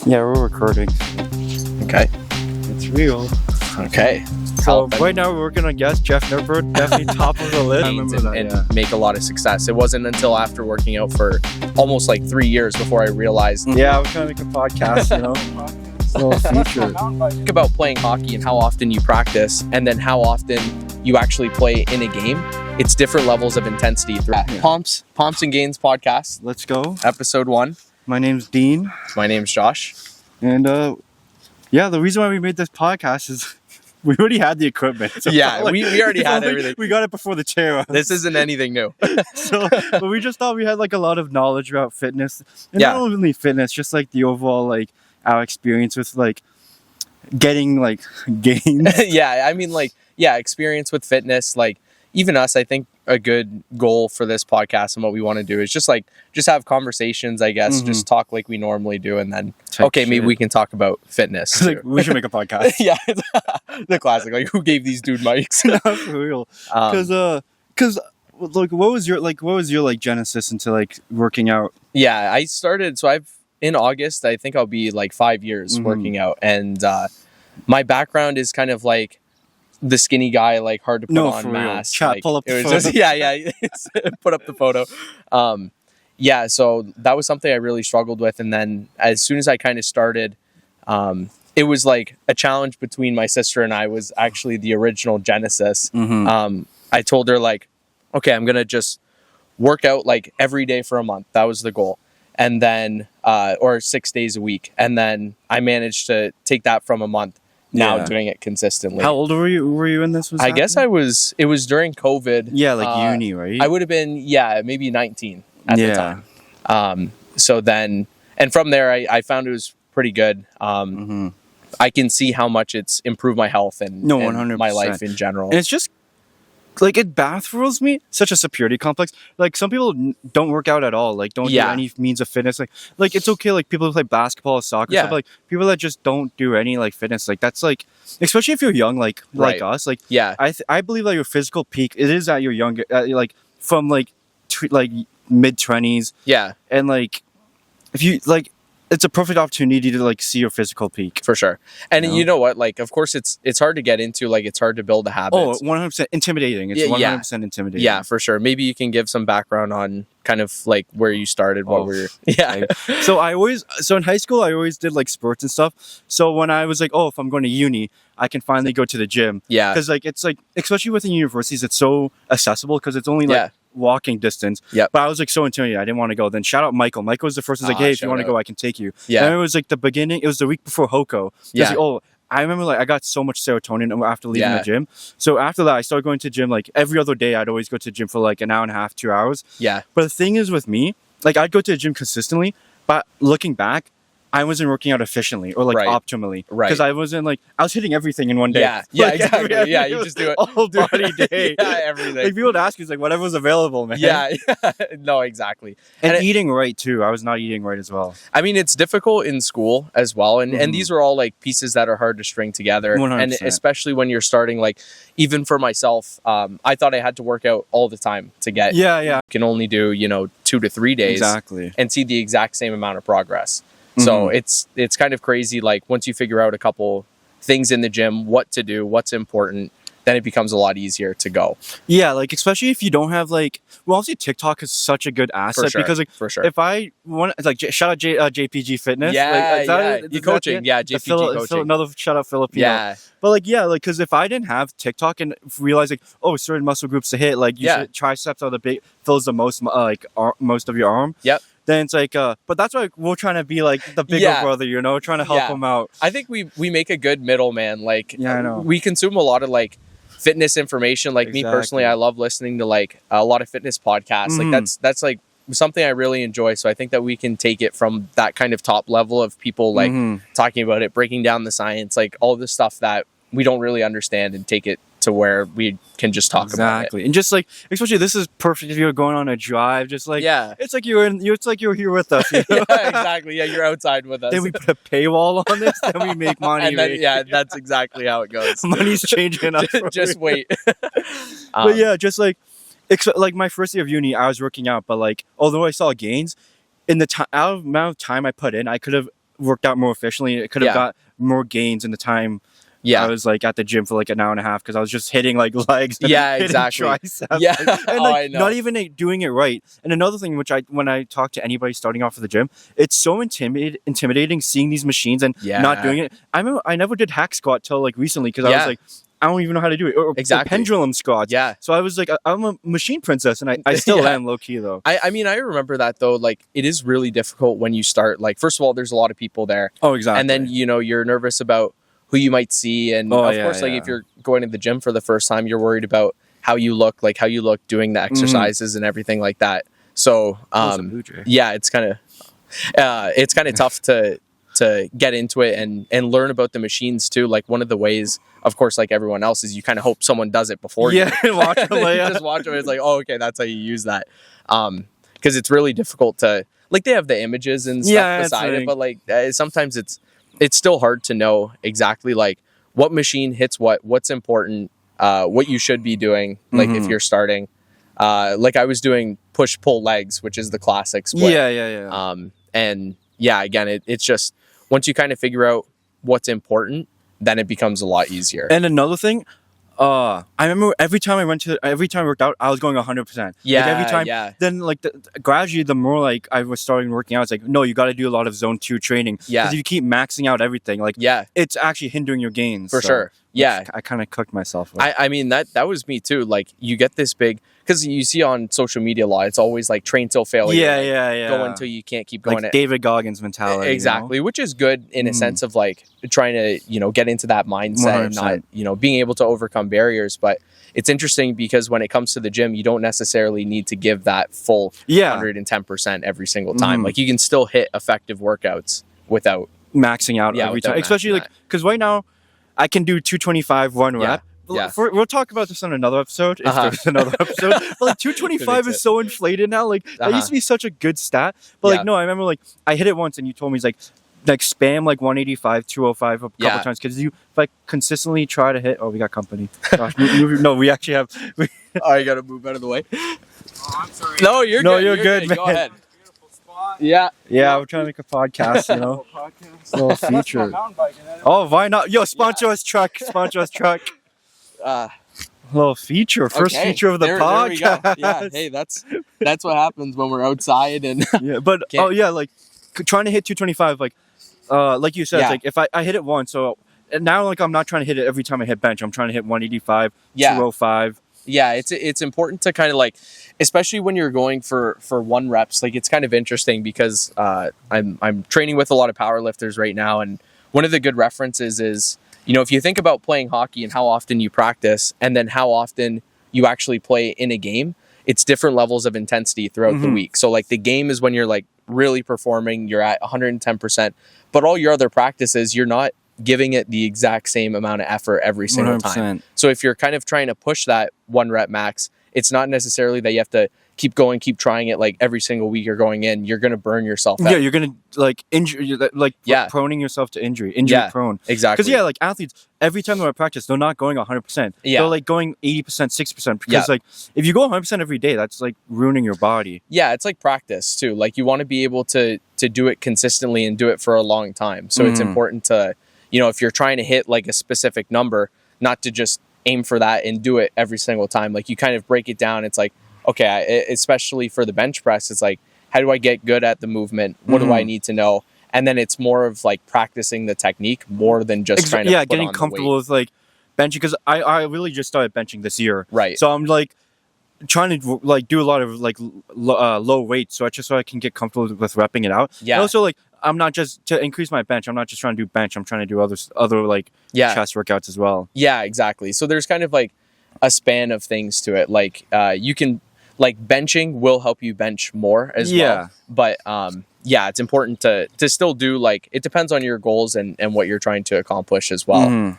Yeah, we're recording. Okay. It's real. Okay. So right now we're working on guest Jeff Nurburg, definitely top of the list. And make a lot of success. It wasn't until after working out for almost like 3 years before I realized. Yeah, we're trying to make a podcast, you know. It's a little feature. Think about playing hockey and how often you practice, and then how often you actually play in a game. It's different levels of intensity. Yeah. Pomps Gains podcast, Let's go. episode 1. My name's Dean, My name's Josh. and yeah, the reason why we made this podcast is we already had the equipment. So Yeah, we already had everything. We got it before the chair. This isn't anything new. So, but we just thought we had like a lot of knowledge about fitness, and Yeah. not only fitness, just like the overall like our experience with like getting like gains. Yeah, I mean, like, yeah, experience with fitness, like, even us, I think a good goal for this podcast and what we want to do is just have conversations, I guess, just talk like we normally do, and then Type okay, maybe shit. we can talk about fitness. Like, we should make a podcast. Yeah, the classic, like, who gave these dude mics? Not for real. Because like what was your genesis into like working out? Yeah, I started, so in August, I think I'll be like 5 years working out, and my background is kind of like the skinny guy, like hard to put on for mass. real. Chat, Like, pull up it the was photo. just, yeah, put up the photo. Yeah, so that was something I really struggled with, and then as soon as I kind of started, it was like a challenge between my sister and I. Was actually the original genesis. I told her, like, okay, I'm gonna just work out like every day for a month. That was the goal, and then or 6 days a week, and then I managed to take that from a month. Now Yeah. doing it consistently. How old were you? Were you in this? I guess it was during COVID. Yeah, like uni, right? I would have been, maybe 19 at the Yeah. time. So then, and from there, I found it was pretty good. I can see how much it's improved my health and, No, and 100%. my life in general. And it's just like it baffles me. Such a security complex. Like some people don't work out at all. Like don't do Yeah. any means of fitness. Like it's okay. Like people who play basketball, or soccer, Yeah. stuff. Like people that just don't do any like fitness. Like that's like, especially if you're young, like Right. us. Like Yeah. I believe that your physical peak it is at your younger, like from like mid 20s, Yeah, and like if you like, it's a perfect opportunity to like see your physical peak. for sure. And You you know? know what? Like, of course, it's hard to get into. Like, it's hard to build a habit. Oh, 100% intimidating. It's Yeah, 100% intimidating. Yeah, for sure. Maybe you can give some background on kind of like where you started, what Oh, were yeah. So in high school, I always did like sports and stuff. So when I was like, oh, if I'm going to uni, I can finally go to the gym. Yeah. Because like, it's like, especially within universities, it's so accessible because it's only like Yeah. walking distance. Yep. But I was like so intimidated. I didn't want to go. Then shout out Michael. Michael was the first one. He's like, hey, if you shout want to out. go, I can take you. Yeah. And it was like the beginning. It was the week before Hoko. Yeah. Like, oh, I remember like I got so much serotonin after leaving Yeah. the gym. So after that, I started going to gym like every other day. I'd always go to gym for like an hour and a half, 2 hours. Yeah. But the thing is with me, like I'd go to the gym consistently, but looking back, I wasn't working out efficiently or like Right. optimally. Right. Because I wasn't like, I was hitting everything in one day. Yeah. Yeah, Like, exactly. every- Yeah, you just do it. All body day. Yeah, everything. Like people would ask you, it's like whatever was available, man. Yeah. No, exactly. And, And eating right too. I was not eating right as well. I mean, it's difficult in school as well. And these are all like pieces that are hard to string together. 100%. And especially when you're starting, like, even for myself, I thought I had to work out all the time to get, Yeah. you can only do, 2 to 3 days Exactly. and see the exact same amount of progress. So it's kind of crazy. Like once you figure out a couple things in the gym, what to do, what's important, then it becomes a lot easier to go. Yeah, like especially if you don't have like, well, obviously TikTok is such a good asset sure, because like for sure. if I want, like shout out JPG Fitness. Yeah, like, is that yeah. it? You Is that coaching. it? Yeah, The JPG coaching. another shout out Filipino. Yeah. But like, yeah, like, because if I didn't have TikTok and realize like, oh, certain muscle groups to hit, like, triceps are the big fills the most, most of your arm. Yep. Then it's like, but that's why we're trying to be like the bigger Yeah. brother, trying to help Yeah. them out. I think we make a good middleman. Like, Yeah, I know. we consume a lot of like fitness information. Like me personally, Exactly. I love listening to like a lot of fitness podcasts. Like that's like something I really enjoy. So I think that we can take it from that kind of top level of people like talking about it, breaking down the science, like all the stuff that we don't really understand, and take it to where we can just talk about it. Exactly. And just like, especially this is perfect if you're going on a drive, just like, Yeah. it's like it's like you're here with us. You know? Yeah, exactly. Yeah, you're outside with us. Then we put a paywall on this, then we make money. and then, right? yeah, that's exactly how it goes. Money's changing up. Just wait. But yeah, just like my first year of uni, I was working out, but like although I saw gains in the amount of time I put in, I could have worked out more efficiently. It could have got more gains in the time. I was like at the gym for like an hour and a half because I was just hitting like legs. And exactly. Triceps. Yeah, and like not even doing it right. And another thing, when I talk to anybody starting off at the gym, it's so intimidating seeing these machines and not doing it. I remember I never did hack squat till like recently because I was like, I don't even know how to do it. Or pendulum squats. Yeah. So I was like, I'm a machine princess, and I still am low key though. I mean, I remember that though. Like, it is really difficult when you start. Like, first of all, there's a lot of people there. Oh, exactly. And then you're nervous about who you might see, and of course, like if you're going to the gym for the first time, you're worried about how you look doing the exercises and everything like that. So, it's kind of tough to get into it and learn about the machines too. Like, one of the ways, of course, like everyone else, is you kind of hope someone does it before you. Watch them lay out. Just watch them. It's like, oh, okay, that's how you use that. Because it's really difficult to, like, they have the images and stuff beside it, but like sometimes it's still hard to know exactly like what machine hits what's important, what you should be doing. Like if you're starting, like I was doing push pull legs, which is the classic split. And again, it's just once you kind of figure out what's important, then it becomes a lot easier. And another thing, I remember every time I worked out, I was going 100%. Yeah, like every time. Then like gradually, the more like I was starting working out, it's like, no, you got to do a lot of zone 2 training. Yeah. Because if you keep maxing out everything, like it's actually hindering your gains. For sure. Yeah. I kind of cooked myself. I mean, that was me too. Like, you get this big, because you see on social media a lot, it's always like train till failure. Go until you can't keep going. Like David Goggins mentality. Exactly, which is good in a sense of like trying to, get into that mindset 100%. And not, being able to overcome barriers. But it's interesting because when it comes to the gym, you don't necessarily need to give that full 110% every single time. Like, you can still hit effective workouts without maxing out every time. Especially like, because right now I can do 225 one rep. We'll talk about this on another episode if there's another episode. But like 225 is so inflated now. Like that used to be such a good stat. But like no, I remember like I hit it once and you told me it's like spam like 185, 205 a couple times because you like consistently try to hit. Oh, we got company. Gosh, no, we actually have. I gotta move out of the way. Oh, I'm sorry. No, you're good, man. Go ahead. Yeah, we're trying to make a podcast, little feature. Oh, why not? Yo, sponsor us truck. Little feature, first feature of the podcast. There we go. Yeah, hey, that's what happens when we're outside and but like trying to hit 225, like you said, it's like if I hit it once, so now like I'm not trying to hit it every time I hit bench. I'm trying to hit 185, 205. Yeah, it's important to kind of like, especially when you're going for 1 reps, like it's kind of interesting because I'm training with a lot of powerlifters right now, and one of the good references is, if you think about playing hockey and how often you practice and then how often you actually play in a game, it's different levels of intensity throughout the week. So like the game is when you're like really performing, you're at 110%, but all your other practices, you're not giving it the exact same amount of effort every single 100%. time. So if you're kind of trying to push that 1 rep max, it's not necessarily that you have to keep trying it like every single week you're going in. You're going to burn yourself out. Yeah, you're going to like injure, proning yourself to injury prone. Exactly. Because like athletes, every time they're at practice, they're not going 100%. They're like going 80%, 60%. Because like if you go 100% every day, that's like ruining your body. Yeah, it's like practice too. Like you want to be able to do it consistently and do it for a long time. So it's important to, if you're trying to hit like a specific number, not to just aim for that and do it every single time. Like you kind of break it down. It's like, okay, especially for the bench press, it's like, how do I get good at the movement? What do I need to know? And then it's more of like practicing the technique more than just trying to put getting on comfortable with like benching, because I really just started benching this year. Right. So I'm like trying to like do a lot of like low weight, so I can get comfortable with repping it out. Yeah. And also like I'm not just to increase my bench. I'm not just trying to do bench. I'm trying to do other like chest workouts as well. Yeah, exactly. So there's kind of like a span of things to it. Like you can like benching will help you bench more as well. But it's important to still do like, it depends on your goals and what you're trying to accomplish as well.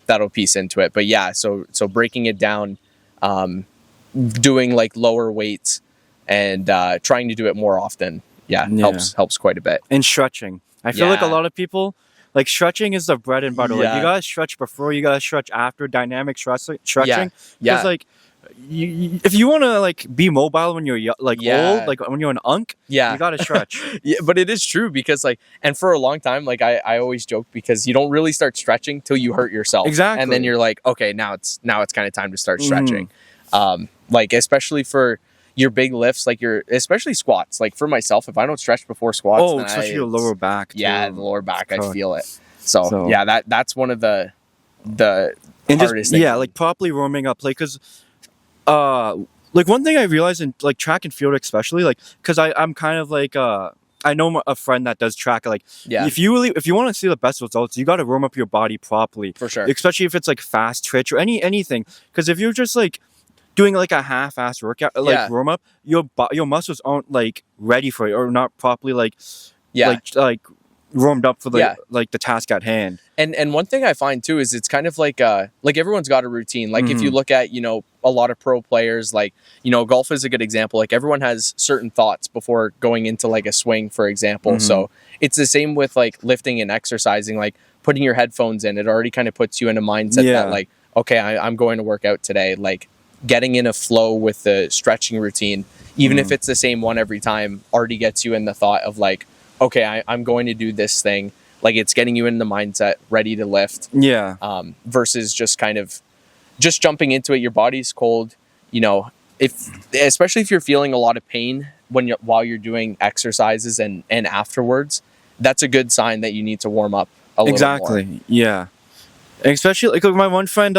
That'll piece into it. But so breaking it down, doing like lower weights and trying to do it more often. Helps quite a bit. And stretching. I feel like a lot of people, like stretching is the bread and butter. Like you gotta stretch before, you gotta stretch after, dynamic stretching. Because like if you want to like be mobile when you're old, like when you're an unk, you gotta stretch. Yeah, but it is true because like, and for a long time, like I always joke because you don't really start stretching till you hurt yourself. Exactly. And then you're like, okay, now it's kind of time to start stretching. Like especially for your big lifts, like especially squats. Like for myself, if I don't stretch before squats, then especially your lower back. Yeah, the lower back, I feel it. So yeah, that's one of the hardest things. Yeah, like properly warming up, like because like one thing I realized in like track and field especially, like because I'm kind of like I know a friend that does track, like if you want to see the best results, you got to warm up your body properly, for sure, especially if it's like fast twitch or anything, because if you're just like doing like a half-ass workout, like warm up, your muscles aren't like ready for it or not properly like warmed up for the like the task at hand. And one thing I find too is it's kind of like everyone's got a routine. Like if you look at, a lot of pro players, like, golf is a good example. Like everyone has certain thoughts before going into like a swing, for example. So it's the same with like lifting and exercising, like putting your headphones in. It already kind of puts you in a mindset that like, okay, I'm going to work out today. Like getting in a flow with the stretching routine, even if it's the same one every time, already gets you in the thought of like, okay, I'm going to do this thing. Like it's getting you in the mindset, ready to lift. Yeah. Versus just kind of just jumping into it. Your body's cold. Especially if you're feeling a lot of pain while you're doing exercises and afterwards, that's a good sign that you need to warm up a little more. Yeah. And especially like my one friend,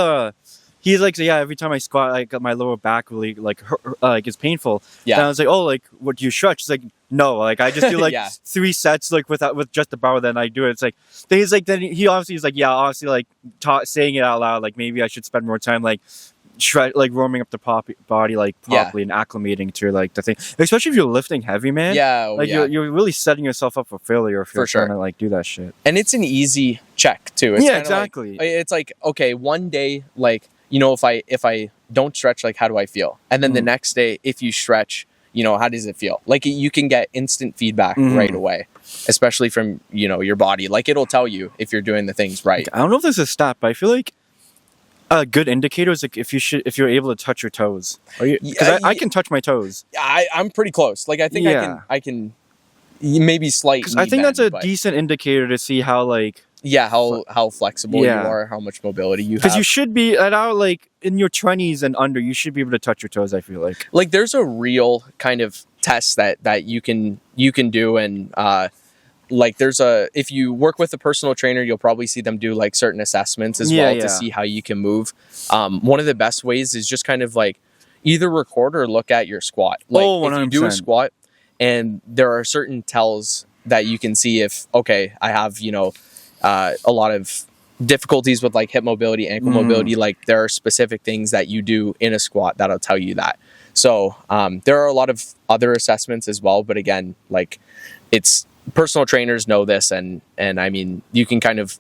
he's like, every time I squat, like my lower back really like hurt, like it's painful. Yeah. And I was like, oh, like what do you stretch? It's like, no, like I just do like 3 sets like with just the bar, then I do it. It's like he's like, then he obviously is like, honestly, like saying it out loud, like maybe I should spend more time like warming up the body like properly and acclimating to like the thing, especially if you're lifting heavy, man. You're really setting yourself up for failure if you're trying to like do that shit. And it's an easy check too. It's exactly. Like, it's like, okay, one day, like, if I don't stretch, like how do I feel? And then the next day, if you stretch, how does it feel? Like you can get instant feedback right away, especially from, your body. Like it'll tell you if you're doing the things right. I don't know if there's a stat, but I feel like a good indicator is like if you're able to touch your toes. Because I can touch my toes. I'm pretty close. Like I think I can maybe slightly. I think that's a decent indicator to see how like how flexible you are, how much mobility you have. Because you should be at our like in your 20s and under, you should be able to touch your toes. I feel like there's a real kind of test that you can do, and like if you work with a personal trainer, you'll probably see them do like certain assessments as well to see how you can move. One of the best ways is just kind of like either record or look at your squat. Like if you do a squat and there are certain tells that you can see if, okay, I have, a lot of difficulties with like hip mobility, ankle mobility, like there are specific things that you do in a squat that'll tell you that. So there are a lot of other assessments as well, but again, like it's personal trainers know this, and I mean you can kind of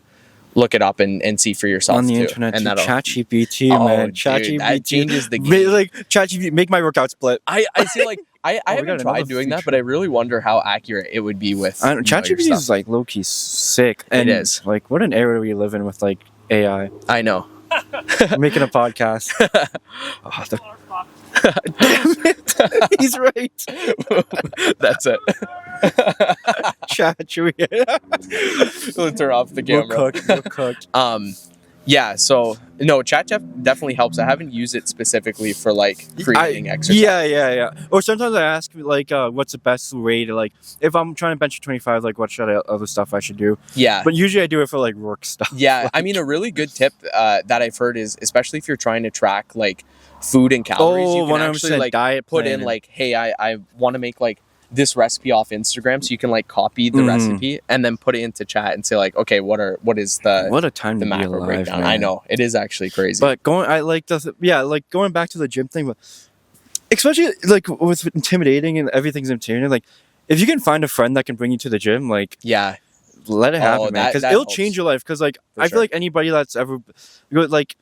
look it up and see for yourself on the internet. And ChatGPT, man, ChatGPT that changes the game. Like ChatGPT, make my workout split. I see like. I haven't tried doing that, but I really wonder how accurate it would be with ChatGPT is like low key sick. And it is like what an era we live in with like AI. I know. Making a podcast. Damn it! He's right. That's it. Chat, we'll turn off the camera. We're cooked. Yeah, so no, chat definitely helps. I haven't used it specifically for like creating exercise. Yeah. Or sometimes I ask like, what's the best way to like, if I'm trying to bench 25, like what other stuff I should do? Yeah. But usually I do it for like work stuff. Yeah, like, I mean, a really good tip that I've heard is, especially if you're trying to track like food and calories, you can actually like diet put in like, hey, I want to make like this recipe off Instagram, so you can like copy the recipe and then put it into chat and say like, okay, what is the what a time the to be alive, breakdown. Man. I know it is actually crazy. But going back to the gym thing, but especially like with intimidating and everything's intimidating. Like if you can find a friend that can bring you to the gym, like let it happen, man, because it'll change your life. Because like I feel like anybody that's ever like.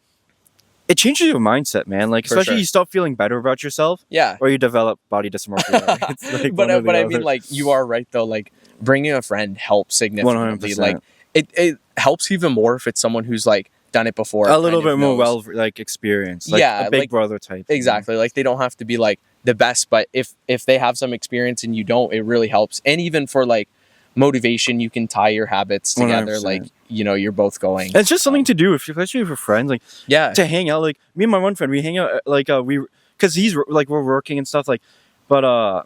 It changes your mindset, man. Like, especially you start feeling better about yourself. Yeah. Or you develop body dysmorphia. It's like but I mean, like, you are right, though. Like, bringing a friend helps significantly. 100%. Like, it helps even more if it's someone who's, like, done it before. A little bit more well like experienced. Like a big brother type. Exactly. Like they don't have to be like the best, but if they have some experience and you don't, it really helps. And even for like motivation, you can tie your habits together. 100%. Like, you know, you're both going. And it's just something to do, especially if you're friends. Like, to hang out. Like me and my one friend, we hang out like because he's like we're working and stuff. Like, but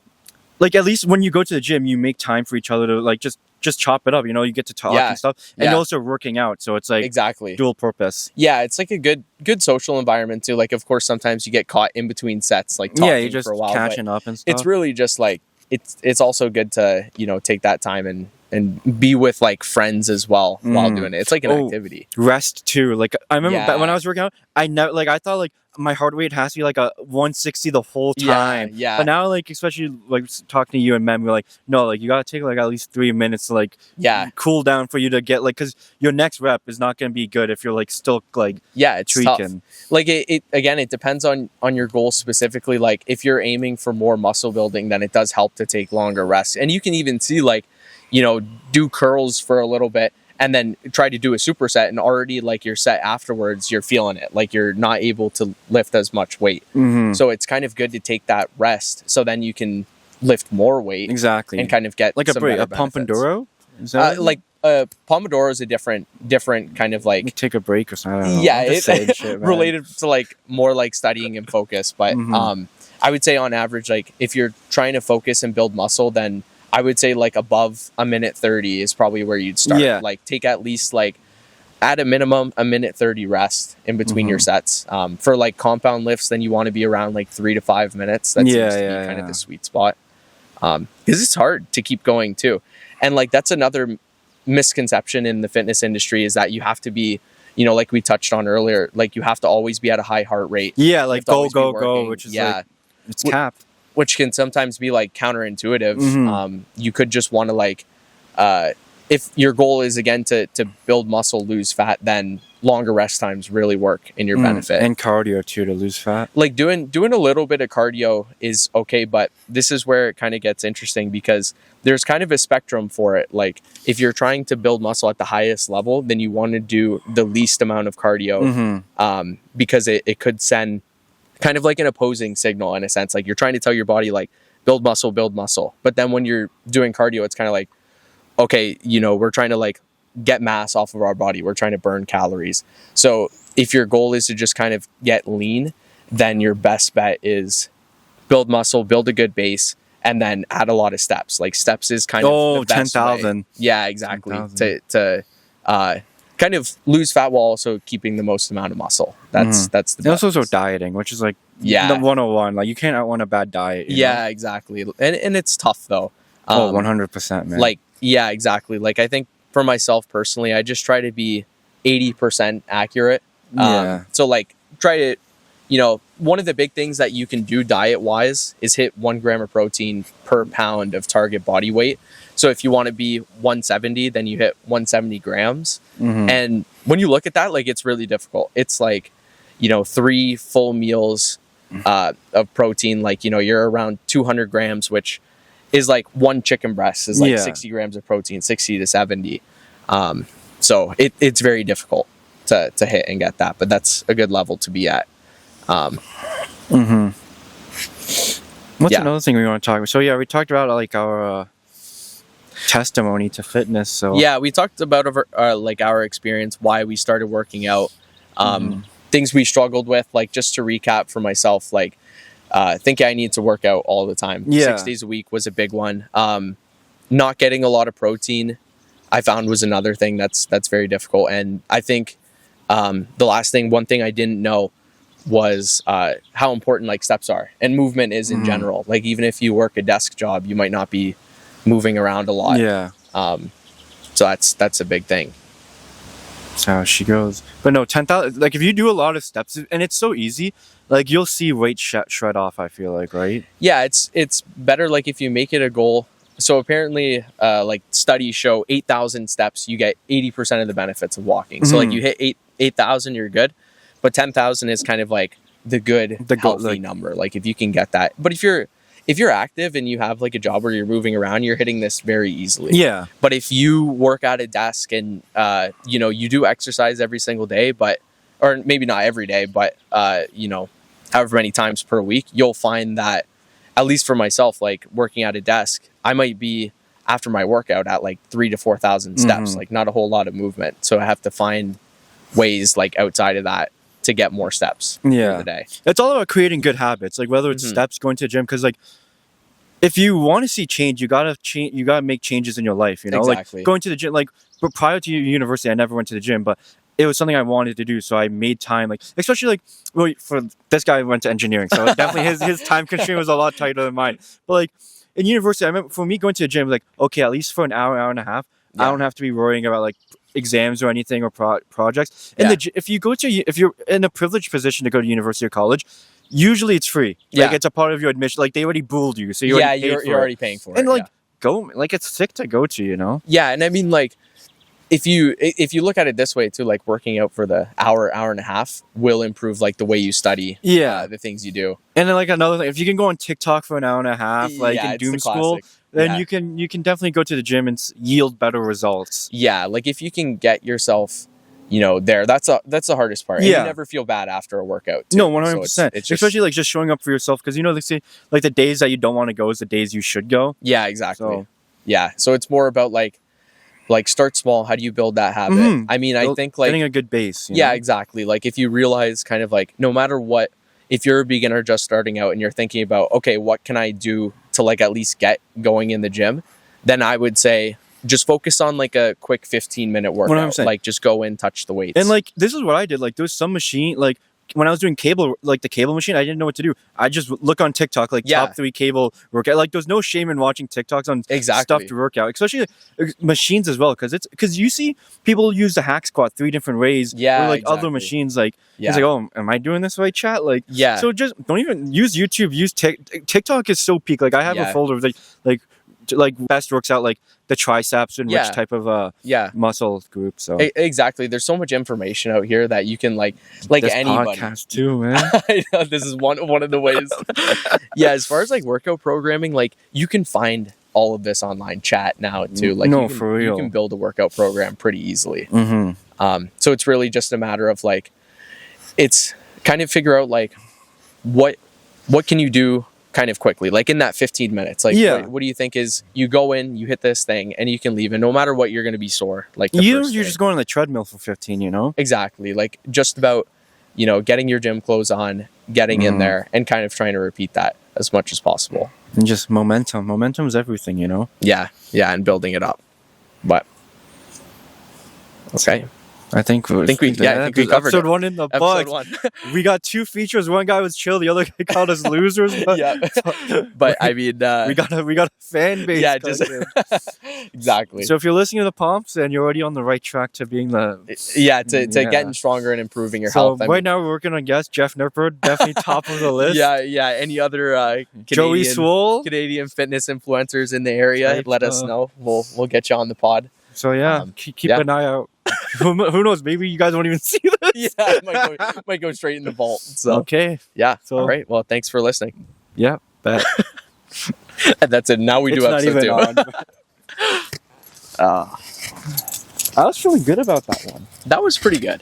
like at least when you go to the gym, you make time for each other to like just chop it up. You know, you get to talk and stuff, and you're also working out. So it's like dual purpose. Yeah, it's like a good social environment too. Like, of course, sometimes you get caught in between sets, like talking you're just for a while, catching up and stuff. It's really just like it's also good to, you know, take that time and be with like friends as well while doing it. It's like an activity. Rest too. Like I remember when I was working out, I thought like my heart rate has to be like a 160 the whole time. Yeah. But now like especially like talking to you and Mem, we're like, no, like you gotta take like at least 3 minutes to like cool down for you to get like, because your next rep is not gonna be good if you're like still like it's tweaking. Tough. Like it again, it depends on your goal specifically. Like if you're aiming for more muscle building, then it does help to take longer rests. And you can even see like, you know, do curls for a little bit and then try to do a superset, and already like your set afterwards, you're feeling it. Like you're not able to lift as much weight. So it's kind of good to take that rest so then you can lift more weight. Exactly. And kind of get like some a Pomodoro? Is that like Pomodoro is a different kind of like take a break or something. It's related to like more like studying and focus. But I would say on average, like if you're trying to focus and build muscle, then I would say like above a minute 30 is probably where you'd start. Yeah. Like take at least like at a minimum a minute 30 rest in between your sets. For like compound lifts, then you want to be around like 3 to 5 minutes. That seems to be kind of the sweet spot. Because it's hard to keep going too. And like that's another misconception in the fitness industry, is that you have to be, you know, like we touched on earlier, like you have to always be at a high heart rate. Yeah, like go, which is like, it's capped. Which can sometimes be like counterintuitive. You could just want to like, if your goal is again to build muscle, lose fat, then longer rest times really work in your benefit. And cardio too, to lose fat. Like doing a little bit of cardio is okay, but this is where it kind of gets interesting, because there's kind of a spectrum for it. Like if you're trying to build muscle at the highest level, then you want to do the least amount of cardio, because it could send kind of like an opposing signal in a sense. Like you're trying to tell your body like build muscle. But then when you're doing cardio, it's kind of like, okay, you know, we're trying to like get mass off of our body. We're trying to burn calories. So if your goal is to just kind of get lean, then your best bet is build muscle, build a good base, and then add a lot of steps. Like steps is kind of the best 10,000. Yeah, exactly. 10,000. To kind of lose fat while also keeping the most amount of muscle. That's the best. There's also dieting, which is like the 101. Like you can't outrun a bad diet. You know? Exactly. And it's tough though. 100%, man. Like, yeah, exactly. Like I think for myself personally, I just try to be 80% accurate. So like try to, you know, one of the big things that you can do diet wise is hit 1 gram of protein per pound of target body weight. So if you want to be 170, then you hit 170 grams. And when you look at that, like it's really difficult. It's like, you know, 3 full meals of protein. Like, you know, you're around 200 grams, which is like 1 chicken breast is like 60 grams of protein, 60 to 70. So it's very difficult to hit and get that, but that's a good level to be at. What's another thing we want to talk about? So we talked about like our testimony to fitness. So we talked about our experience, why we started working out, things we struggled with. Like just to recap for myself, like thinking I need to work out all the time. 6 days a week was a big one. Not getting a lot of protein, I found, was another thing that's very difficult. And I think one thing I didn't know was how important like steps are and movement is in general. Like even if you work a desk job, you might not be moving around a lot. So that's a big thing. That's how she goes. But no, 10,000, like if you do a lot of steps, and it's so easy, like you'll see weight shred off, I feel like, right? Yeah, it's better like if you make it a goal. So apparently like studies show 8,000 steps, you get 80% of the benefits of walking. So like you hit 8,000, you're good. But 10,000 is kind of like the healthy number. Like if you can get that. But if if you're active and you have like a job where you're moving around, you're hitting this very easily. Yeah. But if you work at a desk and, you know, you do exercise every single day, or maybe not every day, but, you know, however many times per week, you'll find that, at least for myself, like working at a desk, I might be after my workout at like 3,000 to 4,000 steps, like not a whole lot of movement. So I have to find ways like outside of that to get more steps through the day. It's all about creating good habits, like whether it's steps, going to the gym, because like if you want to see change, you gotta make changes in your life, you know. Exactly. Like going to the gym, like, but prior to university I never went to the gym, but it was something I wanted to do, so I made time, like especially like, well, for this guy who went to engineering, so definitely his time constraint was a lot tighter than mine. But like in university, I remember for me going to the gym, like, okay, at least for an hour and a half, I don't have to be worrying about like exams or anything or projects. And if you're in a privileged position to go to university or college, usually it's free. Like it's a part of your admission. Like they already bulled you, so you're already paying for it. And like go, like it's sick to go to, you know. Yeah, and I mean like if you look at it this way too, like working out for the hour and a half will improve like the way you study. The things you do. And then like another thing, if you can go on TikTok for an hour and a half, like in doom school, then you can definitely go to the gym and yield better results. Yeah, like if you can get yourself, you know, there, that's the hardest part. And you never feel bad after a workout too. No, 100%. It's especially like just showing up for yourself, because you know they say like the days that you don't want to go is the days you should go. Yeah, exactly. So it's more about like start small. How do you build that habit? I mean, I think like getting a good base. Yeah, exactly. Like if you realize kind of like no matter what, if you're a beginner just starting out and you're thinking about, okay, what can I do to like at least get going in the gym? Then I would say just focus on like a quick 15-minute workout. 100%. Like just go in, touch the weights. And like this is what I did. Like there's some machine, like when I was doing cable, like the cable machine, I didn't know what to do. I just look on TikTok, like top 3 cable workout. Like there's no shame in watching TikToks on stuff to work out, especially machines as well. Because you see people use the hack squat 3 different ways. Or like other machines, like it's like, oh, am I doing this right, chat? Like so just don't even use YouTube. Use TikTok is so peak. Like I have a folder of like best works out like the triceps and which type of muscle group. So exactly, there's so much information out here that you can like this anybody podcast too, man. I know this is one of the ways. As far as like workout programming, like you can find all of this online chat now too. Like for real, you can build a workout program pretty easily. So it's really just a matter of like it's kind of figure out like what can you do kind of quickly, like in that 15 minutes, like what do you think is you go in, you hit this thing and you can leave, and no matter what you're going to be sore, like you're just going on the treadmill for 15, you know. Exactly, like just about, you know, getting your gym clothes on, getting in there and kind of trying to repeat that as much as possible. And just momentum is everything, you know. And building it up. But okay, I think we covered episode 1 in the books. We got 2 features. One guy was chill, the other guy called us losers. But I mean, we got a fan base. Exactly. So if you're listening to the Pomps, then you're already on the right track to being to getting stronger and improving your health. Right now we're working on guest Jeff Nipper, definitely top of the list. Any other Joey Swole, Canadian fitness influencers in the area? Let us know. We'll get you on the pod. So keep an eye out. Who knows? Maybe you guys won't even see this. It might go straight in the vault. So okay. So all right. Well, thanks for listening. Yeah. Bet. And that's it. Now we do episode 2. I was feeling good about that one. That was pretty good.